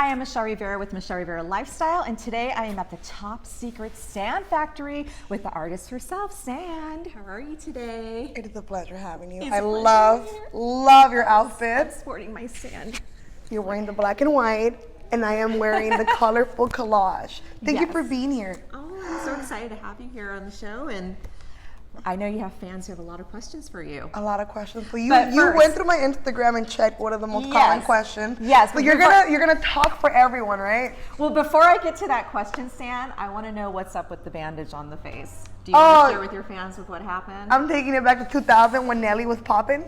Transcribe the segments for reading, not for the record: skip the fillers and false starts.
Hi, I'm Michelle Rivera with Michelle Rivera Lifestyle, and today I am at the Top Secret Sand Factory with the artist herself, Sand. How are you today? It is a pleasure having you. It's I a pleasure love your outfit. I'm sporting my Sand. You're wearing the black and white, and I am wearing the colorful collage. Thank you for being here. Oh, I'm so excited to have you here on the show, and I know you have fans who have a lot of questions for you. A lot of questions. So you First, went through my Instagram and checked what are the most common questions. Yes. But you're gonna talk for everyone, right? Well, before I get to that question, Sand, I want to know what's up with the bandage on the face. Do you want to share with your fans with what happened? I'm taking it back to 2000 when Nelly was popping.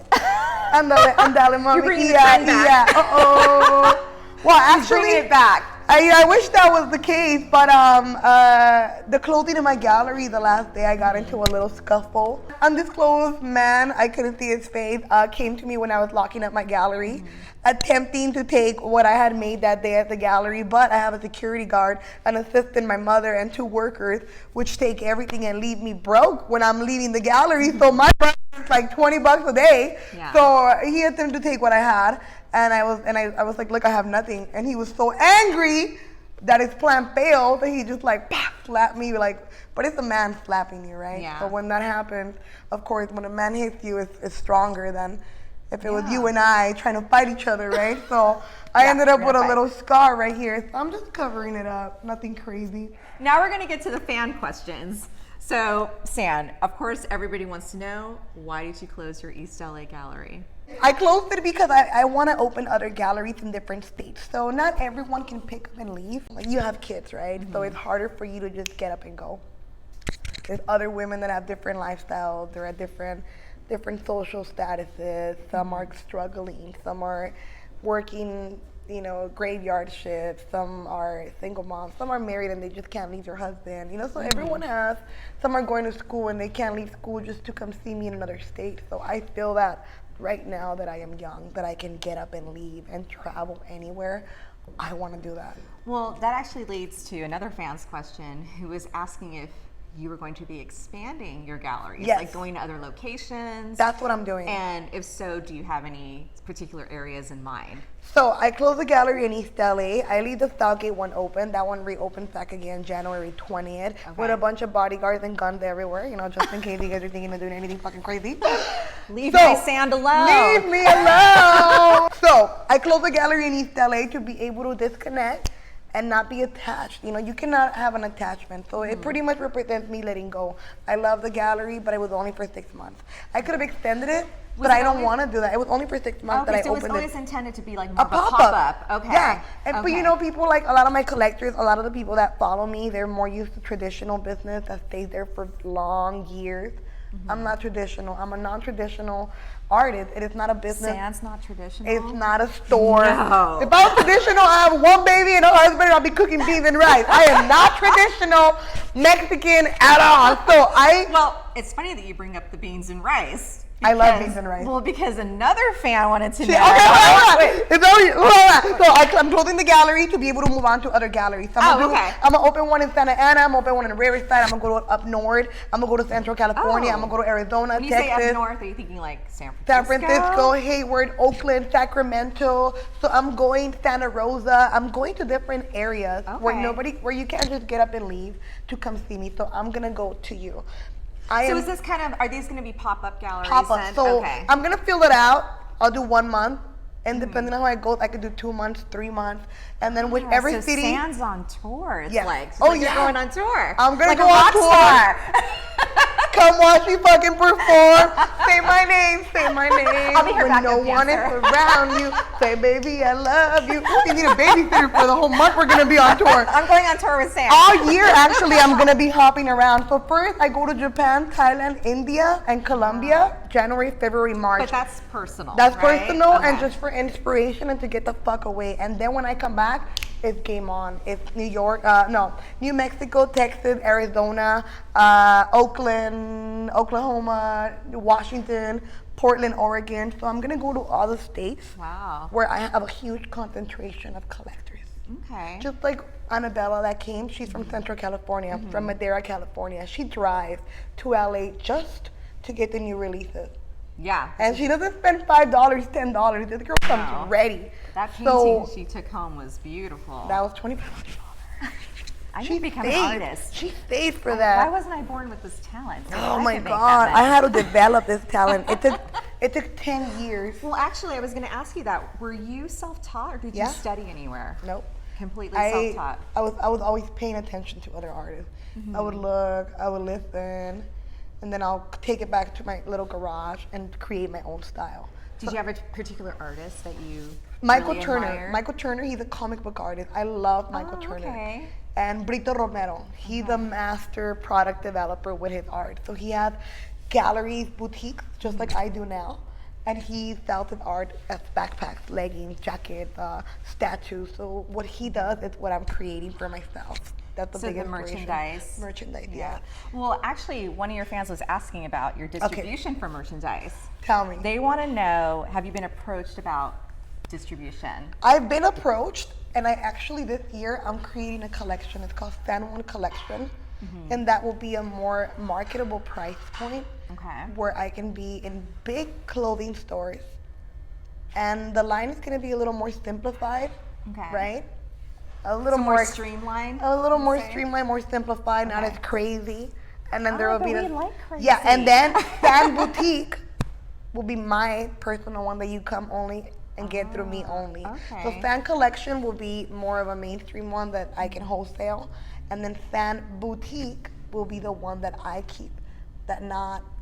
Andale, mami. You're bringing the trend back. Uh-oh. Well, actually, bringing it back. I wish that was the case, but the clothing in my gallery, the last day I got into a little scuffle. Undisclosed man, I couldn't see his face, came to me when I was locking up my gallery, attempting to take what I had made that day at the gallery, but I have a security guard, an assistant, my mother, and 2 workers, which take everything and leave me broke when I'm leaving the gallery, so my price is like $20 a day. Yeah. So he attempted to take what I had. And I was like, look, I have nothing. And he was so angry that his plan failed that he just like slapped me but it's a man slapping you, right? Yeah. So when that happens, of course, when a man hits you, it's stronger than if it was you and I trying to fight each other, right? So I ended up with a little scar right here. So I'm just covering it up, nothing crazy. Now we're gonna get to the fan questions. So, Sand, of course, everybody wants to know, why did you close your East LA gallery? I closed it because I want to open other galleries in different states. So not everyone can pick up and leave. Like you have kids, right? So it's harder for you to just get up and go. There's other women that have different lifestyles. They're at different social statuses. Some are struggling. Some are working, graveyard shifts. Some are single moms. Some are married and they just can't leave their husband. So everyone has. Some are going to school and they can't leave school just to come see me in another state. So I feel that right now that I am young, that I can get up and leave and travel anywhere, I want to do that. Well, that actually leads to another fan's question who was asking if you were going to be expanding your galleries, Yes. like going to other locations. That's what I'm doing. And if so, do you have any particular areas in mind? So I closed the gallery in East LA. I leave the Southgate one open. That one reopens back again January 20th with a bunch of bodyguards and guns everywhere, just in case you guys are thinking of doing anything fucking crazy. Leave my Sand alone. Leave me alone. So I closed the gallery in East LA to be able to disconnect and not be attached. You cannot have an attachment. So it pretty much represents me letting go. I love the gallery, but it was only for 6 months. I could have extended it, but I don't want to do that. It was only for 6 months that I opened it. So it was always intended to be like more a of a pop-up. Okay. Yeah. But people like a lot of my collectors, a lot of the people that follow me, they're more used to traditional business that stays there for long years. I'm not traditional. I'm a non-traditional artist. It is not a business. Sand's not traditional. It's not a store. No. If I was traditional, I have one baby and a husband, and I'll be cooking beef and rice. I am not traditional Mexican at all. Well, it's funny that you bring up the beans and rice. I love beans and rice. Well, because another fan wanted to know. Okay, I'm closing the gallery to be able to move on to other galleries. So I'm gonna open one in Santa Ana. I'm gonna open one in Riverside. I'm gonna go up north. I'm gonna go to Central California. I'm gonna go to Arizona, when you Texas. Say up north, are you thinking like San Francisco? San Francisco, Hayward, Oakland, Sacramento. So I'm going Santa Rosa. I'm going to different areas where you can't just get up and leave to come see me. So I'm gonna go to you. Is this are these going to be pop-up galleries? Pop-up. So I'm going to fill it out. I'll do 1 month. And depending on how it goes, I could do 2 months, 3 months. And then with every city. Sand's on tour. It's yes. You're going on tour. I'm going to go on tour. Come watch me fucking perform. Say my name. Say my name. I'll be her when no one is around you. Say, baby, I love you. You need a babysitter for the whole month we're going to be on tour. I'm going on tour with Sam. All year, actually, I'm going to be hopping around. So first, I go to Japan, Thailand, India, and Colombia, January, February, March. But that's personal, That's right? personal and just for inspiration and to get the fuck away. And then when I come back, it's game on. It's New Mexico, Texas, Arizona, Oakland, Oklahoma, Washington, Portland, Oregon. So I'm gonna go to all the states where I have a huge concentration of collectors. Okay. Just like Annabella that came, she's from Central California, from Madera, California. She drives to LA just to get the new releases. Yeah. And she doesn't spend $5, $10. This girl comes ready. That painting she took home was beautiful. That was $2,500. I need to become an artist. She stayed for that. Why wasn't I born with this talent? Oh my God! I had to develop this talent. It took 10 years. Well, actually, I was going to ask you that. Were you self-taught or did you study anywhere? Nope. Completely self-taught. I was always paying attention to other artists. I would look, I would listen, and then I'll take it back to my little garage and create my own style. Did you have a particular artist that you Michael really Turner. admired? Michael Turner, he's a comic book artist. I love Michael Turner. Okay. And Brito Romero, he's a master product developer with his art. So he has galleries, boutiques, just like I do now. And he sells his art as backpacks, leggings, jackets, statues. So what he does is what I'm creating for myself. That's the biggest merchandise. Merchandise, yeah. Well, actually, one of your fans was asking about your distribution for merchandise. Tell me. They want to know, have you been approached about distribution? I've been approached, and I actually this year I'm creating a collection. It's called Fan One Collection, and that will be a more marketable price point. Okay. Where I can be in big clothing stores, and the line is going to be a little more simplified. Okay. Right? A little more streamlined. A little more streamlined, more simplified, not as crazy. And then there will be we like crazy. Yeah, and then Fan Boutique will be my personal one that you come only and get through me only. Okay. So Fan Collection will be more of a mainstream one that I can wholesale, and then Fan Boutique will be the one that I keep.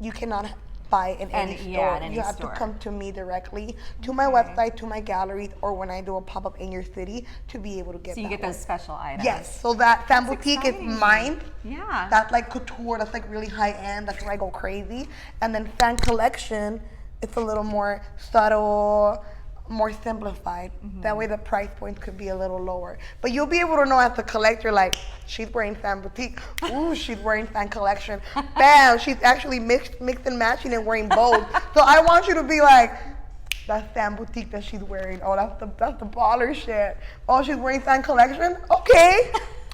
You cannot buy in any store. In any you have store. to come to me directly, to my website, to my galleries, or when I do a pop-up in your city to be able to get So you get those special items. Yes, so that Fan Boutique exciting. is mine. Yeah. That's like couture, that's like really high end, that's where I go crazy. And then Fan Collection, it's a little more subtle, more simplified. That way the price points could be a little lower. But you'll be able to know as a collector, like, she's wearing Fan Boutique. Ooh, she's wearing Fan Collection. Bam, she's actually mixed and matching and wearing both. So I want you to be like, that's Fan Boutique that she's wearing. Oh, that's the baller shit. Oh, she's wearing Fan Collection? Okay.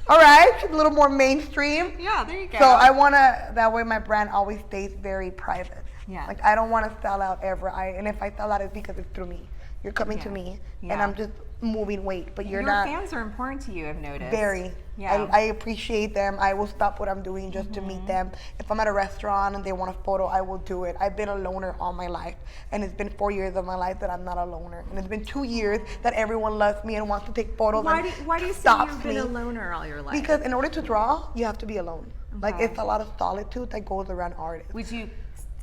All right, she's a little more mainstream. Yeah, there you go. So I want to, that way my brand always stays very private. Yeah. Like, I don't want to sell out ever. And if I sell out, it's because it's through me. You're coming to me, and I'm just moving weight, but you're not. Your fans are important to you, I've noticed. Very. Yeah. I appreciate them. I will stop what I'm doing just to meet them. If I'm at a restaurant and they want a photo, I will do it. I've been a loner all my life, and it's been 4 years of my life that I'm not a loner. And it's been 2 years that everyone loves me and wants to take photos. Why do you say you've been a loner all your life? Because in order to draw, you have to be alone. Like, Okay. it's a lot of solitude that goes around artists. Would you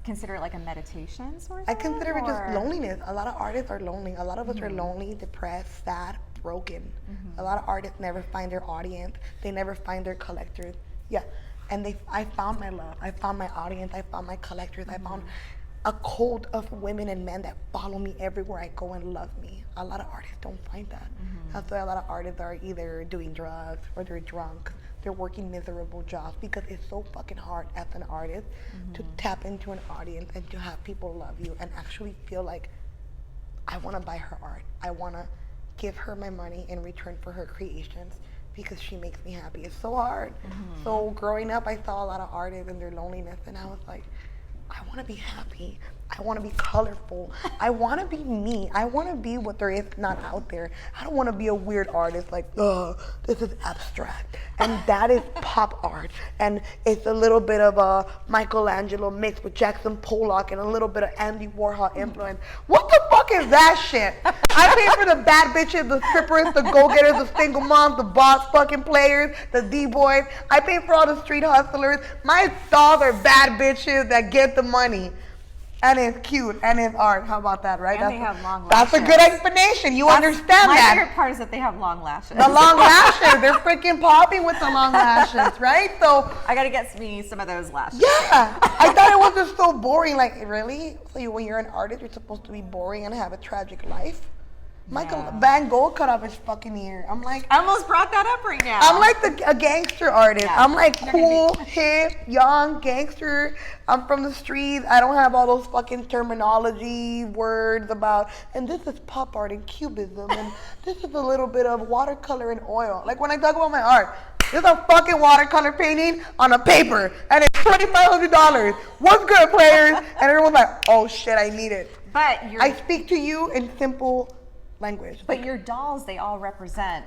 consider it like a meditation sort of? I consider it just loneliness. A lot of artists are lonely. A lot of us are lonely, depressed, sad, broken. A lot of artists never find their audience. They never find their collectors. Yeah, and I found my love. I found my audience. I found my collectors. I found a cult of women and men that follow me everywhere I go and love me. A lot of artists don't find that. That's why a lot of artists are either doing drugs or they're drunk. They're working miserable jobs because it's so fucking hard as an artist to tap into an audience and to have people love you and actually feel like, I want to buy her art. I want to give her my money in return for her creations because she makes me happy. It's so hard. So growing up, I saw a lot of artists and their loneliness, and I was like, I want to be happy. I want to be colorful. I want to be me. I want to be what there is not out there. I don't want to be a weird artist like, this is abstract. And that is pop art. And it's a little bit of a Michelangelo mixed with Jackson Pollock and a little bit of Andy Warhol influence. What the fuck is that shit? I pay for the bad bitches, the strippers, the go-getters, the single moms, the boss fucking players, the D-boys. I pay for all the street hustlers. My dolls are bad bitches that get the money. And it's cute, and it's art. How about that, right? And they have long That's lashes. a good explanation. You understand My that. favorite part is that they have long lashes. The long lashes. They're freaking popping with the long lashes, right? So I gotta get me some of those lashes. yeah, I thought it was just so boring. Like, really? So when you're an artist, you're supposed to be boring and have a tragic life? Michael Van Gogh cut off his fucking ear. I'm like, I almost brought that up right now. I'm like a gangster artist. Yeah. I'm like You're cool, gonna hip, young, gangster. I'm from the streets. I don't have all those fucking terminology words about, and this is pop art and cubism, and this is a little bit of watercolor and oil. Like when I talk about my art, There's a fucking watercolor painting on a paper, and it's $2,500. What's good, players? And everyone's like, oh shit, I need it. But I speak to you in simple language. But your dolls, they all represent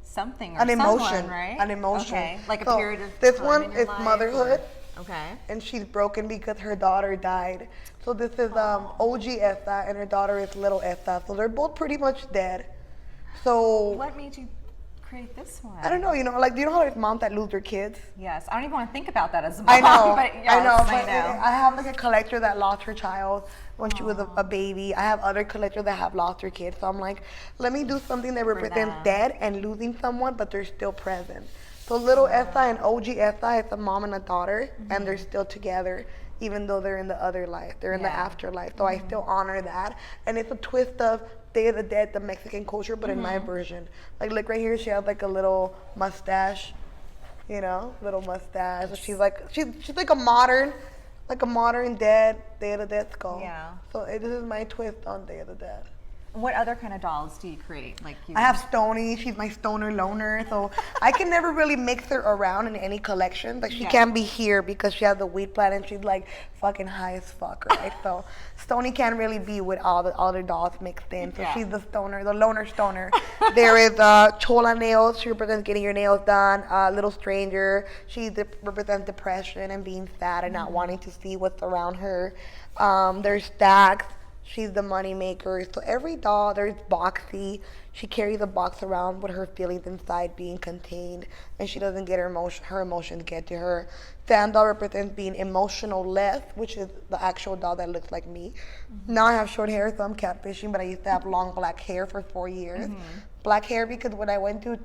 something or an someone, emotion, right? an emotion. Okay, like a So period of this time one in your is life, motherhood. Okay. And she's broken because her daughter died. So this is OG Esta, and her daughter is little Esta. So they're both pretty much dead. So What made you create this one? I don't know, like, do you know how there's moms that lose their kids? Yes, I don't even want to think about that as a mom. I know, but yes, I know. I know. I have like a collector that lost her child when she was a baby. I have other collectors that have lost their kids. So I'm like, let me do something that represents them. dead and losing someone, but they're still present. So little Esta and OG Esta is a mom and a daughter, and they're still together, even though they're in the other life. They're in the afterlife. So I still honor that. And it's a twist of Day of the Dead, the Mexican culture, but in my version. Like, look right here, she has like a little mustache, little mustache. So she's like a modern dead Day of the Dead skull. Yeah. So this is my twist on Day of the Dead. What other kind of dolls do you create? I have Stony. She's my stoner loner. So I can never really mix her around in any collection. Like, she can't be here because she has the weed plant and she's like fucking high as fuck, right? So Stony can't really be with all the dolls mixed in. So she's the stoner, the loner stoner. There is Chola Nails. She represents getting your nails done. Little Stranger. She represents depression and being sad and not wanting to see what's around her. There's Stacks. She's the money maker. So every doll, there's Boxy. She carries a box around with her feelings inside being contained, and she doesn't get her emotions get to her. Fan doll represents being emotional-less, which is the actual doll that looks like me. Now I have short hair, so I'm catfishing, but I used to have long black hair for 4 years. Black hair because when I went to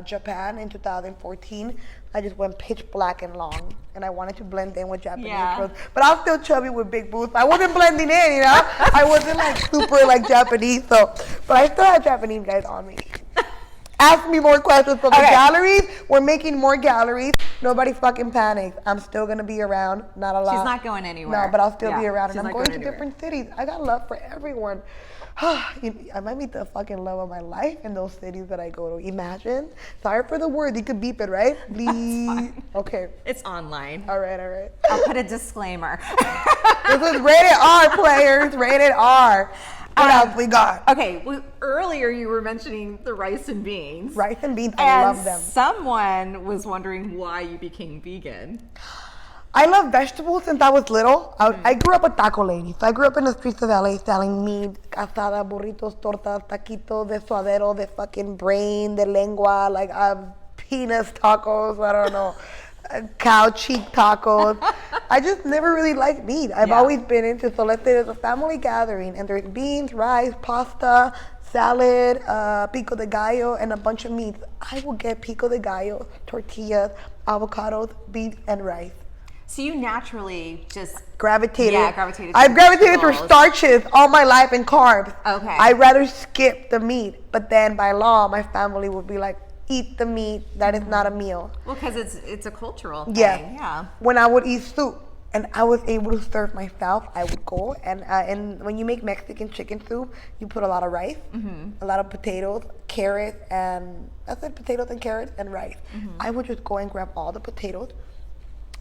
Japan in 2014, I just went pitch black and long, and I wanted to blend in with Japanese clothes. But I was still chubby with big boobs. I wasn't blending in, I wasn't like super like Japanese. So, but I still have Japanese guys on me. Ask me more questions from the galleries. We're making more galleries. Nobody fucking panics. I'm still gonna be around. Not a lot. She's not going anywhere. No, but I'll still be around, and She's I'm going to different cities. I got love for everyone. I might meet the fucking love of my life in those cities that I go to. Imagine. Sorry for the word. You could beep it, right? Please. Okay. It's online. All right. I'll put a disclaimer. This is rated R, players. Rated R. What else we got? Okay. Well, earlier you were mentioning the rice and beans. Rice and beans. I love them. Someone was wondering why you became vegan. I love vegetables since I was little. I grew up a taco lady. So I grew up in the streets of LA selling meat, asada, burritos, tortas, taquitos, de suadero, de fucking brain, de lengua, like penis tacos, I don't know, cow cheek tacos. I just never really liked meat. I've always been into, so let's say there's a family gathering and there's beans, rice, pasta, salad, pico de gallo, and a bunch of meats. I will get pico de gallo, tortillas, avocados, beans, and rice. So you naturally just gravitated. Yeah, gravitated. I've gravitated to starches all my life and carbs. Okay. I'd rather skip the meat, but then by law, my family would be like, eat the meat. That is not a meal. Well, because it's a cultural thing. Yeah. When I would eat soup and I was able to serve myself, I would go and when you make Mexican chicken soup, you put a lot of rice, a lot of potatoes, carrots, and that's it, potatoes and carrots and rice. I would just go and grab all the potatoes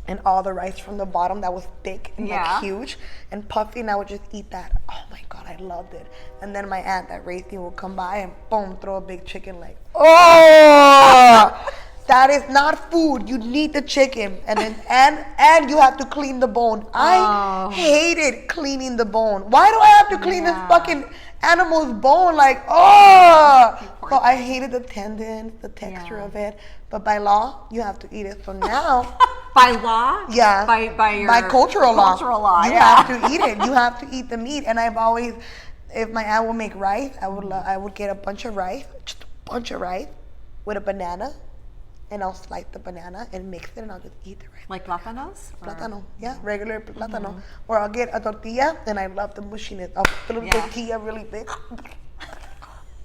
and all the rice from the bottom that was thick and like huge and puffy, and I would just eat that. Oh my God, I loved it. And then my aunt that raised me would come by and boom, throw a big chicken leg. Oh, that is not food. You need the chicken, and then and you have to clean the bone. I hated cleaning the bone. Why do I have to clean this fucking animal's bone? Like, so I hated the tendons, the texture of it. But by law, you have to eat it. So now. By law? Yeah. By cultural law. Cultural law. You have to eat it. You have to eat the meat. And I've always, if my aunt would make rice, I would get a bunch of rice, just a bunch of rice, with a banana, and I'll slice the banana and mix it, and I'll just eat the rice. Like plátanos? Plátano, yeah, regular plátano. Or I'll get a tortilla, and I love the mushiness. I'll put a little tortilla really big.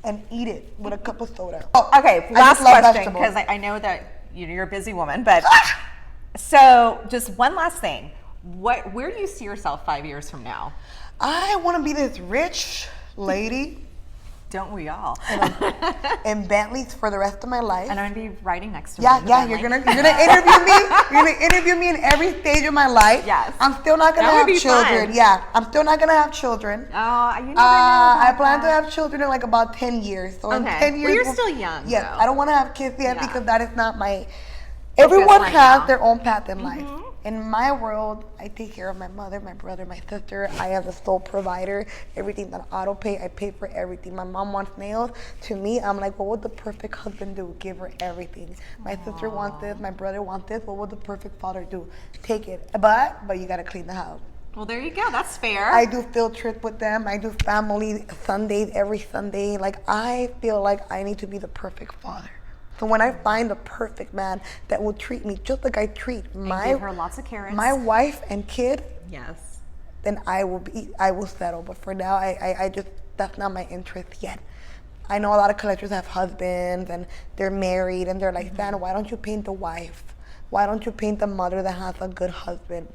And eat it with a cup of soda. Okay, last question, because I know that you're a busy woman, but so just one last thing. Where do you see yourself 5 years from now? I want to be this rich lady Don't we all? And Bentleys for the rest of my life. And I'm gonna be riding next to Yeah, one, yeah, the you're Bentley. gonna interview me. You're gonna interview me in every stage of my life. Yes. I'm still not gonna That would have be children. fun. Yeah, I'm still not gonna have children. Oh, you never know I about plan to that. have children in like about 10 years. So in Okay. 10 years, Well, you're still young, Yes, though. I don't want to have kids yet Yeah. because that is not my. Everyone right has now. their own path in life. In my world, I take care of my mother, my brother, my sister. I am the sole provider. Everything that I auto pay, I pay for everything. My mom wants nails. To me, I'm like, what would the perfect husband do? Give her everything. My sister wants this. My brother wants this. What would the perfect father do? Take it. But you gotta clean the house. Well, there you go. That's fair. I do field trip with them. I do family Sundays every Sunday. Like, I feel like I need to be the perfect father. So when I find the perfect man that will treat me just like I treat and give her lots of carrots. my wife and kid, Yes. then I will settle. But for now, I just, that's not my interest yet. I know a lot of collectors have husbands and they're married and they're like, Stan, why don't you paint the wife? Why don't you paint the mother that has a good husband?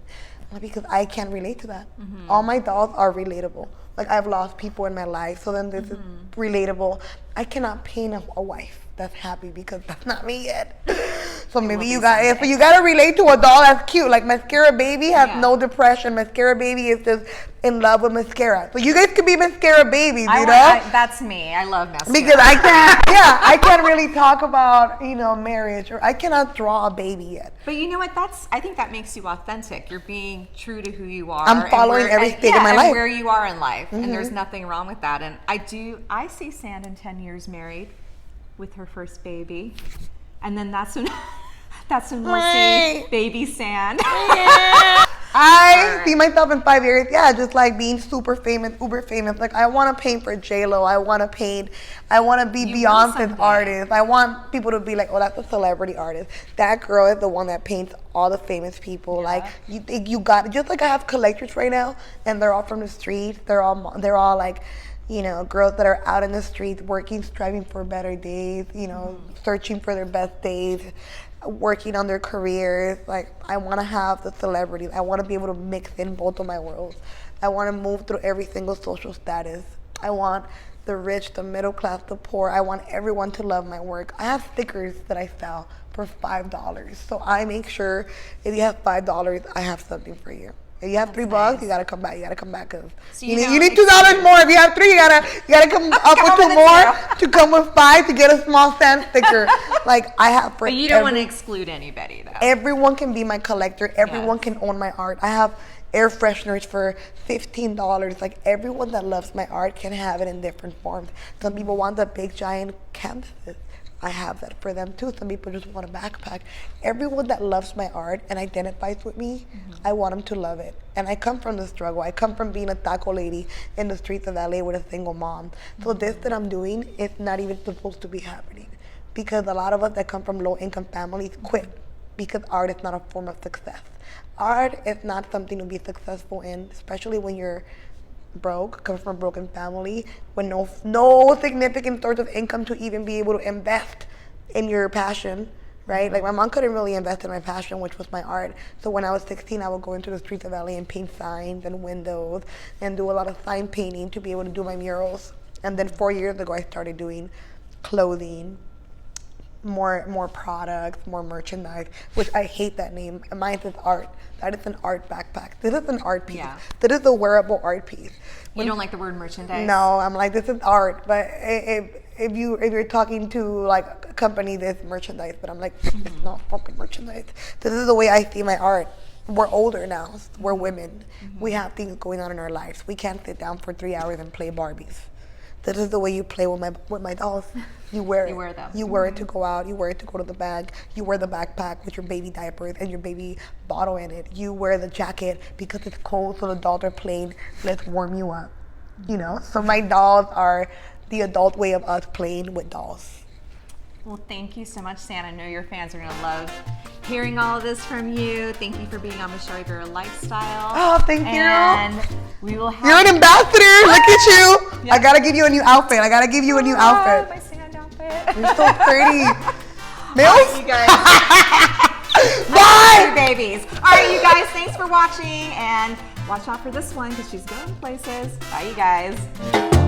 Because I can't relate to that. All my dolls are relatable. Like, I've lost people in my life, so then this is relatable. I cannot paint a wife that's happy because that's not me yet. So maybe you gotta relate to a doll that's cute. Like Mascara Baby has no depression. Mascara Baby is just in love with mascara. So you guys could be Mascara Babies, you know? That's me. I love mascara. Because I can't really talk about, marriage, or I cannot draw a baby yet. But you know what? I think that makes you authentic. You're being true to who you are. I'm following every stage of my life. And where you are in life. And there's nothing wrong with that. And I see Sand in 10 years married with her first baby. And then that's when we'll see baby Sand. I see myself in 5 years, just like being super famous, uber famous. Like, I want to paint for J-Lo. I want to be Beyonce's artist. I want people to be like, oh, that's a celebrity artist. That girl is the one that paints all the famous people. Yeah. Like, you got it. Just like I have collectors right now, and they're all from the street. They're all like, girls that are out in the streets working, striving for better days, searching for their best days, working on their careers. Like, I want to have the celebrities. I want to be able to mix in both of my worlds. I want to move through every single social status. I want the rich, the middle class, the poor. I want everyone to love my work. I have stickers that I sell for $5. So I make sure if you have $5, I have something for you. If you have $3, you gotta come back. You gotta come back because you need $2 more. If you have $3, you gotta come up with $2 more to come with $5 to get a small Sand sticker. Like, I have for. But you don't want to exclude anybody, though. Everyone can be my collector. Everyone can own my art. I have air fresheners for $15. Like, everyone that loves my art can have it in different forms. Some people want the big giant canvases. I have that for them too. Some people just want a backpack. Everyone that loves my art and identifies with me, I want them to love it. And I come from the struggle. I come from being a taco lady in the streets of LA with a single mom. So this that I'm doing is not even supposed to be happening, because a lot of us that come from low-income families quit because art is not a form of success. Art is not something to be successful in, especially when you're broke, come from a broken family, with no significant source of income to even be able to invest in your passion, right? Like, my mom couldn't really invest in my passion, which was my art. So when I was 16, I would go into the streets of LA and paint signs and windows and do a lot of sign painting to be able to do my murals. And then 4 years ago, I started doing clothing, more products, more merchandise, which I hate that name. Mine is art. That is an art backpack. This is an art piece. Yeah. This is a wearable art piece. You don't like the word merchandise? No, I'm like, this is art. But if you're talking to like a company, this merchandise. But I'm like, it's not fucking merchandise. This is the way I see my art. We're older now. We're women. We have things going on in our lives. We can't sit down for 3 hours and play Barbies. This is the way you play with my dolls. You wear it. You wear them. You wear it to go out. You wear it to go to the bag. You wear the backpack with your baby diapers and your baby bottle in it. You wear the jacket because it's cold, so the dolls are playing, let's warm you up. So my dolls are the adult way of us playing with dolls. Well, thank you so much, Sand. I know your fans are going to love hearing all of this from you. Thank you for being on the Rivera Lifestyle. Oh, thank you. And we will have... You're an ambassador. Look at you. Yeah. I got to give you a new outfit. My Sand outfit. You're so pretty. Mills? All right, you guys. Bye. Babies. All right, you guys. Thanks for watching. And watch out for this one because she's going places. Bye, you guys.